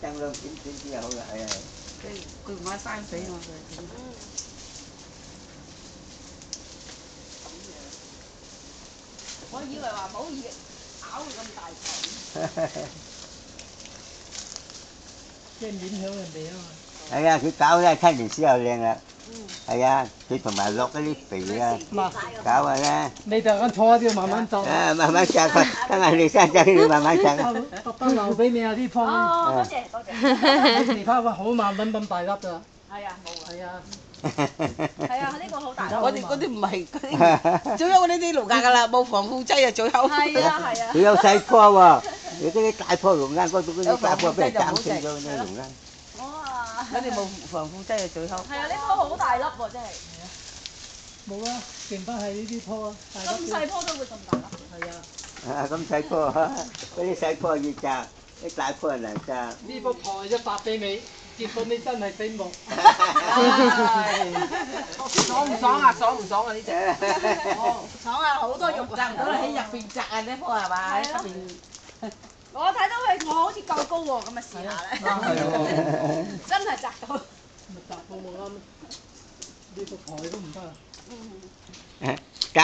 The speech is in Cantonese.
增量點之後啦，係啊。佢唔係生死嘛佢。我以為話冇嘢咬佢咁大嚿。即係影響人哋啊嘛。係啊，佢搞咧吞完之後靚啦。係啊，佢同埋落嗰啲肥啊，搞下咧。你就咁坐喺度慢慢摘。啊，慢慢摘佢，等下你生仔你慢慢摘。特登留俾你啊啲湯。哦，多謝多謝。其他話好慢揾咁大粒㗎。係啊，冇啊。係啊。係啊，呢個好大。嗰啲唔係嗰啲，最後嗰啲農家㗎啦，冇防腐劑啊，最後。係啊係啊。佢有細棵喎，你嗰啲大棵龍眼嗰度嗰啲大棵俾人斬死咗嗰啲龍眼。哇！嗰啲冇防腐劑啊，最後。係啊，呢棵好大粒喎，真係。冇啊，剩翻係呢啲棵啊。咁細棵都會咁大粒。係啊。啊，咁細棵，嗰啲細棵要摘，啲大棵難摘。呢幅台一發俾你，結果你真係醒目。爽唔爽啊？爽唔爽啊？呢隻？爽啊！好多肉摘唔到喺入邊摘啊！呢棵係嘛？喺出邊。我睇到佢，我好似夠高喎，咁咪試下咧。真係摘到。咪摘到我啱，呢幅台都唔得啊。減